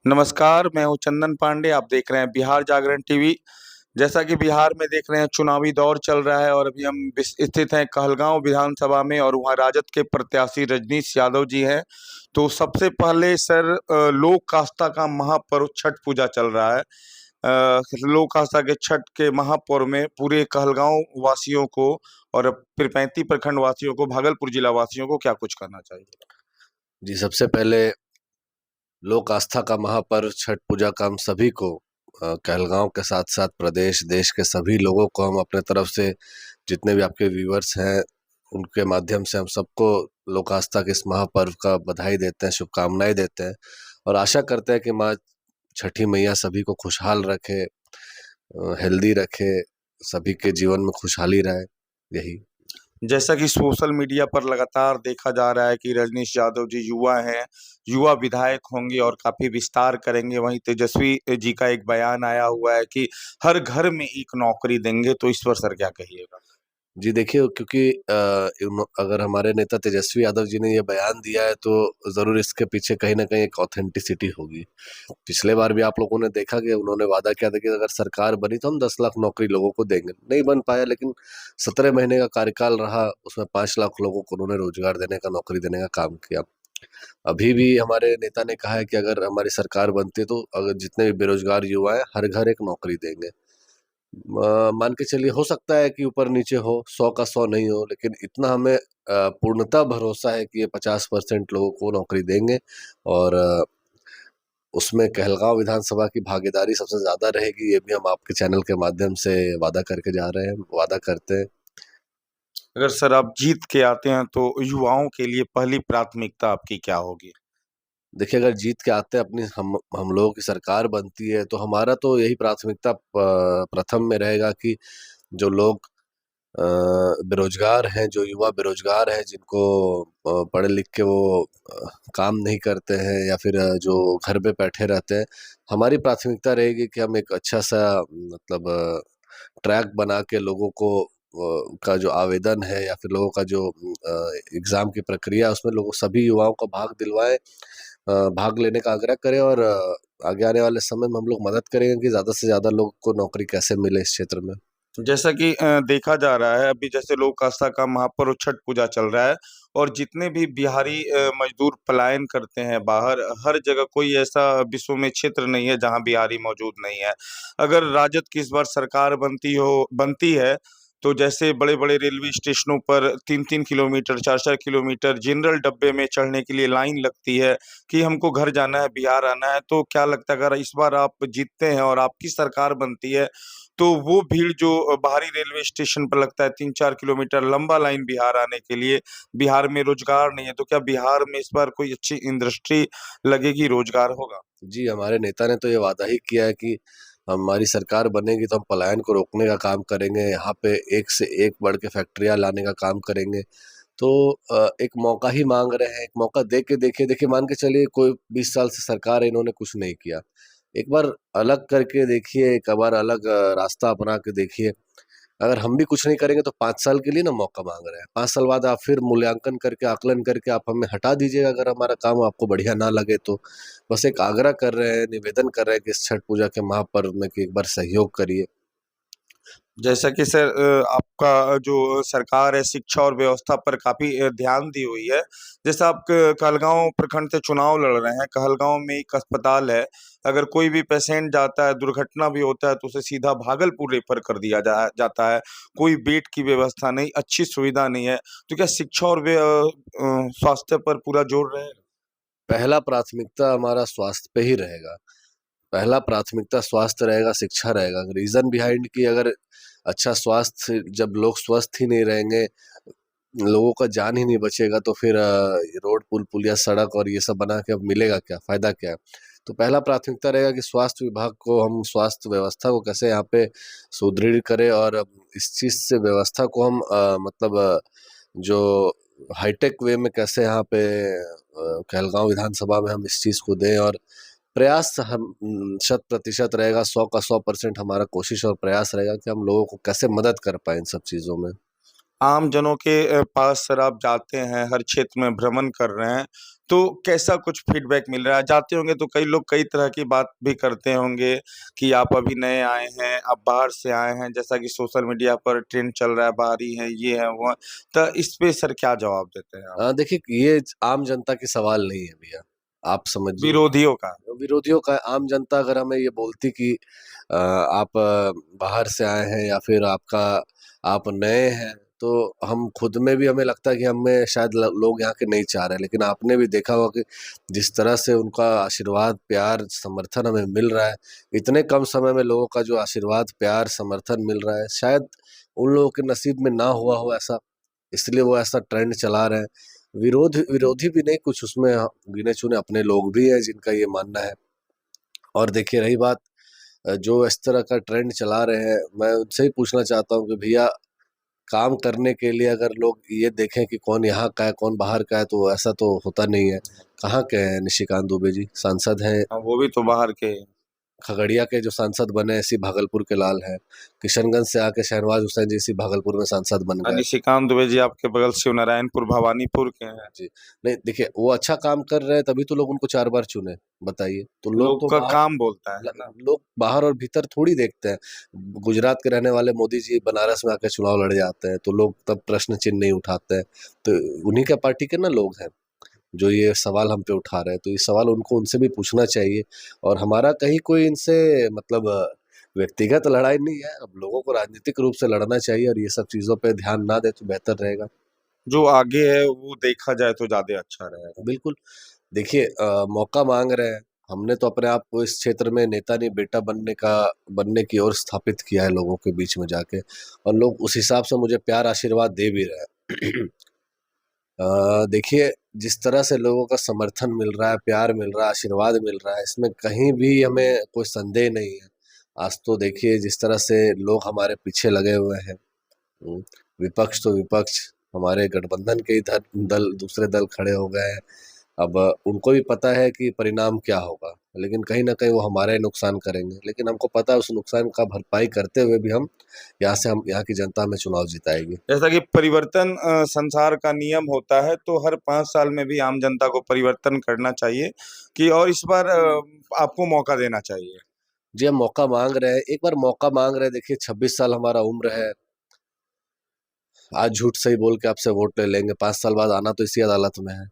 नमस्कार, मैं हूँ चंदन पांडे, आप देख रहे हैं बिहार जागरण टीवी। जैसा कि बिहार में देख रहे हैं चुनावी दौर चल रहा है और अभी हम स्थित हैं कहलगांव विधानसभा में और वहाँ राजद के प्रत्याशी रजनीश यादव जी हैं। तो सबसे पहले सर लोक आस्था का महापर्व छठ पूजा चल रहा है। लोक आस्था के छठ के महापर्व में पूरे कहलगांव वासियों को और पीरपैंती प्रखंड वासियों को, भागलपुर जिला वासियों को क्या कुछ करना चाहिए? जी, सबसे पहले लोक आस्था का महापर्व छठ पूजा का हम सभी को कहलगांव के साथ साथ प्रदेश देश के सभी लोगों को हम अपने तरफ से जितने भी आपके व्यूअर्स हैं उनके माध्यम से हम सबको लोक आस्था के इस महापर्व का बधाई देते हैं, शुभकामनाएं देते हैं और आशा करते हैं कि माँ छठी मैया सभी को खुशहाल रखे, हेल्दी रखे, सभी के जीवन में खुशहाली रहे। यही। जैसा कि सोशल मीडिया पर लगातार देखा जा रहा है कि रजनीश यादव जी युवा हैं, युवा विधायक होंगे और काफी विस्तार करेंगे। वहीं तेजस्वी जी का एक बयान आया हुआ है कि हर घर में एक नौकरी देंगे, तो इस पर सर क्या कहिएगा? जी देखिए, क्योंकि अगर हमारे नेता तेजस्वी यादव जी ने ये बयान दिया है तो ज़रूर इसके पीछे कहीं न कहीं एक ऑथेंटिसिटी होगी। पिछले बार भी आप लोगों ने देखा कि उन्होंने वादा किया था कि अगर सरकार बनी तो हम 10 लाख नौकरी लोगों को देंगे। नहीं बन पाया, लेकिन 17 महीने का कार्यकाल रहा, उसमें 5 लाख लोगों को उन्होंने रोज़गार देने का, नौकरी देने का काम किया। अभी भी हमारे नेता ने कहा है कि अगर हमारी सरकार बनती है तो अगर जितने भी बेरोज़गार युवा हैं, हर घर एक नौकरी देंगे। मान के चलिए, हो सकता है कि ऊपर-नीचे हो, 100 का 100 नहीं हो, लेकिन इतना हमें पूर्णतः भरोसा है कि ये 50% लोगों को नौकरी देंगे और उसमें कहलगांव विधानसभा की भागीदारी सबसे ज़्यादा रहेगी। ये भी हम आपके चैनल के माध्यम से वादा करके जा रहे हैं, वादा करते हैं। अगर सर आप जीत के आते हैं तो युवाओं के लिए पहली प्राथमिकता आपकी क्या होगी? देखिए, अगर जीत के आते हैं, अपनी हम लोगों की सरकार बनती है, तो हमारा तो यही प्राथमिकता प्रथम में रहेगा कि जो लोग अ, बेरोज़गार हैं, जो युवा बेरोज़गार हैं, जिनको पढ़ लिख के वो काम नहीं करते हैं या फिर जो घर पे बैठे रहते हैं, हमारी प्राथमिकता रहेगी कि हम एक अच्छा-सा मतलब ट्रैक बना के लोगों को का जो आवेदन है या फिर लोगों का जो एग्ज़ाम की प्रक्रिया है, उसमें लोगों सभी युवाओं को भाग दिलवाएँ, भाग लेने का आग्रह करें और आगे आने वाले समय में हम लोग मदद करेंगे कि ज़्यादा से ज़्यादा लोगों को नौकरी कैसे मिले इस क्षेत्र में। जैसा कि देखा जा रहा है अभी जैसे लोक आस्था का महापर्व छठ पूजा चल रहा है और जितने भी बिहारी मजदूर पलायन करते हैं बाहर, हर जगह कोई ऐसा विश्व में क्षेत्र नहीं है जहां बिहारी मौजूद नहीं है। अगर राजद की इस बार सरकार बनती है तो जैसे बड़े बड़े रेलवे स्टेशनों पर 3-3 किलोमीटर 4-4 किलोमीटर जनरल डब्बे में चढ़ने के लिए लाइन लगती है कि हमको घर जाना है, बिहार आना है। तो क्या लगता है अगर इस बार आप जीतते हैं और आपकी सरकार बनती है तो वो भीड़ जो बाहरी रेलवे स्टेशन पर लगता है 3-4 किलोमीटर लंबा लाइन बिहार आने के लिए, बिहार में रोजगार नहीं है, तो क्या बिहार में इस बार कोई अच्छी इंडस्ट्री लगेगी, रोजगार होगा? जी, हमारे नेता ने तो ये वादा ही किया है कि हमारी सरकार बनेगी तो हम पलायन को रोकने का काम करेंगे, यहाँ पे एक से एक बढ़ के फैक्ट्रियाँ लाने का काम करेंगे। तो एक मौका ही माँग रहे हैं, एक मौका दे के देखिए। देखिए, मान के चलिए कोई 20 साल से सरकार है, इन्होंने कुछ नहीं किया। एक बार अलग करके देखिए, एक बार अलग रास्ता अपना के देखिए। अगर हम भी कुछ नहीं करेंगे तो 5 साल के लिए ना मौका माँग रहे हैं। 5 साल बाद आप फिर मूल्यांकन करके, आकलन करके आप हमें हटा दीजिएगा अगर हमारा काम आपको बढ़िया ना लगे तो। बस एक आग्रह कर रहे हैं, निवेदन कर रहे हैं कि इस छठ पूजा के महापर्व में कि एक बार सहयोग करिए। जैसा कि सर आपका जो सरकार है शिक्षा और व्यवस्था पर काफी ध्यान दी हुई है। जैसे आप कहलगांव प्रखंड से चुनाव लड़ रहे हैं, कहलगांव में एक अस्पताल है। अगर कोई भी पेशेंट जाता है, दुर्घटना भी होता है तो उसे सीधा भागलपुर रेफर कर दिया जाता है। कोई बेड की व्यवस्था नहीं, अच्छी सुविधा नहीं है। तो क्या शिक्षा और स्वास्थ्य पर पूरा जोर रहेगा? पहला प्राथमिकता हमारा स्वास्थ्य पे ही रहेगा। पहला प्राथमिकता स्वास्थ्य रहेगा, शिक्षा रहेगा। रीज़न बिहाइंड कि अगर अच्छा स्वास्थ्य, जब लोग स्वस्थ ही नहीं रहेंगे, लोगों का जान ही नहीं बचेगा, तो फिर रोड, पुल-पुलिया, सड़क और ये सब बना के अब मिलेगा क्या? फ़ायदा क्या है? तो पहला प्राथमिकता रहेगा कि स्वास्थ्य विभाग को, हम स्वास्थ्य व्यवस्था को कैसे यहाँ पे सुदृढ़ करें और इस चीज़ से व्यवस्था को हम मतलब जो हाईटेक वे में कैसे यहाँ पे कहलगाँव विधानसभा में हम इस चीज़ को दें और प्रयास हम शत प्रतिशत रहेगा, 100 का 100% हमारा कोशिश और प्रयास रहेगा कि हम लोगों को कैसे मदद कर पाएँ इन सब चीज़ों में। आम जनों के पास सर आप जाते हैं, हर क्षेत्र में भ्रमण कर रहे हैं, तो कैसा कुछ फीडबैक मिल रहा है? जाते होंगे तो कई लोग कई तरह की बात भी करते होंगे कि आप अभी नए आए हैं, आप बाहर से आए हैं, जैसा कि सोशल मीडिया पर ट्रेंड चल रहा है, बाहरी है, ये है, वो है। तो इस पे सर क्या जवाब देते हैं आप? देखिए, ये आम जनता की सवाल नहीं है भैया, आप समझिए। विरोधियों का। विरोधियों का, आम जनता अगर हमें ये बोलती कि आप बाहर से आए हैं या फिर आप नए हैं, तो हम खुद में भी हमें लगता है कि हमें शायद लोग यहाँ के नहीं चाह रहे हैं। लेकिन आपने भी देखा होगा कि जिस तरह से उनका आशीर्वाद, प्यार, समर्थन हमें मिल रहा है, इतने कम समय में लोगों का जो आशीर्वाद, प्यार, समर्थन मिल रहा है, शायद उन लोगों के नसीब में ना हुआ हो ऐसा, इसलिए वो ऐसा ट्रेंड चला रहे हैं। विरोधी भी नहीं, कुछ उसमें गिने चुने अपने लोग भी हैं जिनका ये मानना है। और देखिए, रही बात जो इस तरह का ट्रेंड चला रहे हैं, मैं उनसे ही पूछना चाहता हूँ कि भैया, काम करने के लिए अगर लोग ये देखें कि कौन यहाँ का है कौन बाहर का है, तो ऐसा तो होता नहीं है। कहाँ के हैं निशिकांत दुबे जी? सांसद हैं, हाँ, वो भी तो बाहर के। खगड़िया के जो सांसद बने इसी भागलपुर के लाल हैं। किशनगंज से आके शहनवाज हुसैन जी इसी भागलपुर में सांसद बन हाँ, गए। निशिकांत दुबे जी आपके बगल शिवनारायणपुर भवानीपुर के हैं। जी। नहीं, देखिए, वो अच्छा काम कर रहे हैं तभी तो लोग उनको 4 बार चुने। बताइए, तो लोग लोग तो का बाहर, काम बोलता है ना। लोग बाहर और भीतर थोड़ी देखते हैं। गुजरात के रहने वाले मोदी जी बनारस में आके चुनाव लड़ जाते हैं, तो लोग तब प्रश्न चिन्ह नहीं उठाते हैं। तो उन्हीं का पार्टी के ना लोग हैं जो ये सवाल हम पे उठा रहे हैं, तो ये सवाल उनको उनसे भी पूछना चाहिए। और हमारा कहीं कोई इनसे मतलब व्यक्तिगत लड़ाई नहीं है। अब लोगों को राजनीतिक रूप से लड़ना चाहिए और ये सब चीजों पे ध्यान ना दे तो बेहतर रहेगा। जो आगे है वो देखा जाए तो ज्यादा अच्छा रहेगा। बिल्कुल। देखिए, मौका मांग रहे हैं, हमने तो अपने आप को इस क्षेत्र में नेता नहीं बेटा बनने की ओर स्थापित किया है लोगों के बीच में जाके, और लोग उस हिसाब से मुझे प्यार आशीर्वाद दे भी रहे हैं। देखिए, जिस तरह से लोगों का समर्थन मिल रहा है, प्यार मिल रहा है, आशीर्वाद मिल रहा है, इसमें कहीं भी हमें कोई संदेह नहीं है। आज तो देखिए जिस तरह से लोग हमारे पीछे लगे हुए हैं। हम्म, विपक्ष तो विपक्ष, हमारे गठबंधन के इधर दल, दूसरे दल खड़े हो गए हैं। अब उनको भी पता है कि परिणाम क्या होगा, लेकिन कहीं ना कहीं वो हमारा ही नुकसान करेंगे। लेकिन हमको पता है उस नुकसान का भरपाई करते हुए भी हम यहाँ की जनता में चुनाव जिताएगी। जैसा कि परिवर्तन संसार का नियम होता है, तो हर 5 साल में भी आम जनता को परिवर्तन करना चाहिए कि और इस बार आपको मौका देना चाहिए। जी, हम मौका मांग रहे हैं, एक बार मौका मांग रहे हैं। देखिए, 26 साल हमारा उम्र है। आज झूठ सही बोल के आपसे वोट ले लेंगे, 5 साल बाद आना तो इसी अदालत में है।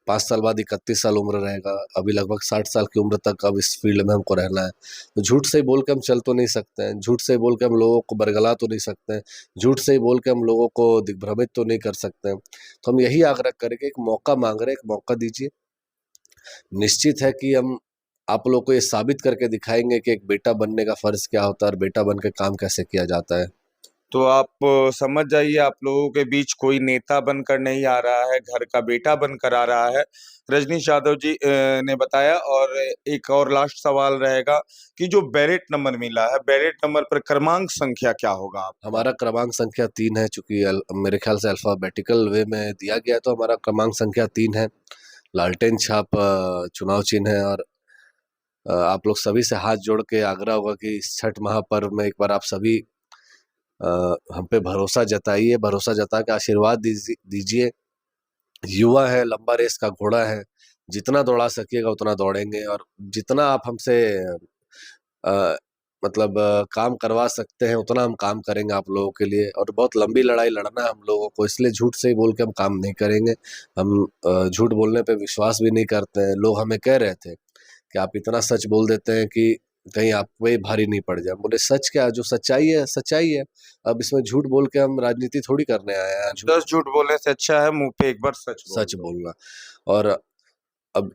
5 साल बाद 31 साल उम्र रहेगा, अभी लगभग 60 साल की उम्र तक अब इस फील्ड में हमको रहना है। तो झूठ सही बोल के हम चल तो नहीं सकते हैं, झूठ सही बोल के हम लोगों को बरगला तो नहीं सकते हैं, झूठ सही बोल के हम लोगों को दिग्भ्रमित तो नहीं कर सकते हैं। तो हम यही आग्रह करेंगे, एक मौका मांग रहे हैं, एक मौका दीजिए। निश्चित है कि हम आप लोग को ये साबित करके दिखाएंगे कि एक बेटा बनने का फर्ज क्या होता है और बेटा बन के काम कैसे किया जाता है। तो आप समझ जाइए, आप लोगों के बीच कोई नेता बनकर नहीं आ रहा है, घर का बेटा बनकर आ रहा है। रजनीश यादव जी ने बताया। और एक और लास्ट सवाल रहेगा कि जो बैलेट नंबर मिला है, बैलेट नंबर पर क्रमांक संख्या क्या होगा आपका? हमारा क्रमांक संख्या 3 है, चूंकि मेरे ख्याल से अल्फाबेटिकल वे में दिया गया है, तो हमारा क्रमांक संख्या 3 है। लालटेन छाप चुनाव चिन्ह है। और आप लोग सभी से हाथ जोड़ के आग्रह होगा कि इस छठ महापर्व में एक बार आप सभी हम पे भरोसा जताइए, भरोसा जता के आशीर्वाद दीजिए। युवा है, लंबा रेस का घोड़ा है, जितना दौड़ा सकिएगा उतना दौड़ेंगे। और जितना आप हमसे अ, मतलब काम करवा सकते हैं उतना हम काम करेंगे आप लोगों के लिए। और बहुत लंबी लड़ाई लड़ना है हम लोगों को, इसलिए झूठ से ही बोल के हम काम नहीं करेंगे। हम झूठ बोलने पे विश्वास भी नहीं करते हैं। लोग हमें कह रहे थे कि आप इतना सच बोल देते हैं कि कहीं आप पे भारी नहीं पड़ जाए। बोले, सच क्या, जो सच्चाई है सच्चाई है। अब इसमें झूठ बोल के हम राजनीति थोड़ी करने आए हैं। झूठ, 10 झूठ बोलने से अच्छा है मुंह पे एक बार सच बोल सच दो। बोलना। और अब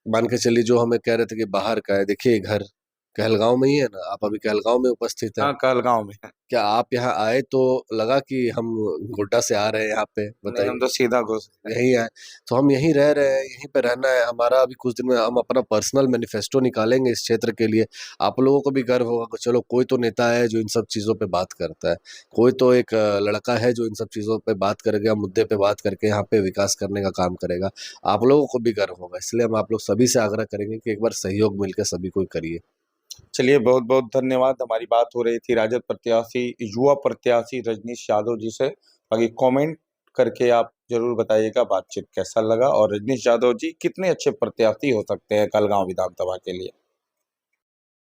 मान के चलिए, जो हमें कह रहे थे कि बाहर का है, देखिए घर कहलगांव में ही है ना, आप अभी कहलगांव में उपस्थित हैं। हाँ, कहलगांव में है। क्या आप यहाँ आए तो लगा कि हम गोड्डा से आ रहे हैं यहाँ पे? नहीं, हम बताइए। तो सीधा घुस गए। यहीं आए, तो हम यहीं रह रहे हैं, यहीं पे रहना है हमारा। अभी कुछ दिन में हम अपना पर्सनल मैनिफेस्टो निकालेंगे इस क्षेत्र के लिए। आप लोगों को भी गर्व होगा कि चलो कोई तो नेता है जो इन सब चीज़ों पे बात करता है, कोई तो एक लड़का है जो इन सब चीज़ों पे बात करेगा, मुद्दे पे बात करके यहाँ पे विकास करने का काम करेगा। आप लोगों को भी गर्व होगा, इसलिए हम आप लोग सभी से आग्रह करेंगे कि एक बार सहयोग मिलकर सभी कोई करिए। चलिए, बहुत बहुत धन्यवाद। हमारी बात हो रही थी राजद प्रत्याशी, युवा प्रत्याशी रजनीश यादव जी से। बाकी कमेंट करके आप जरूर बताइएगा बातचीत कैसा लगा, और रजनीश यादव जी कितने अच्छे प्रत्याशी हो सकते हैं कलगांव विधानसभा के लिए।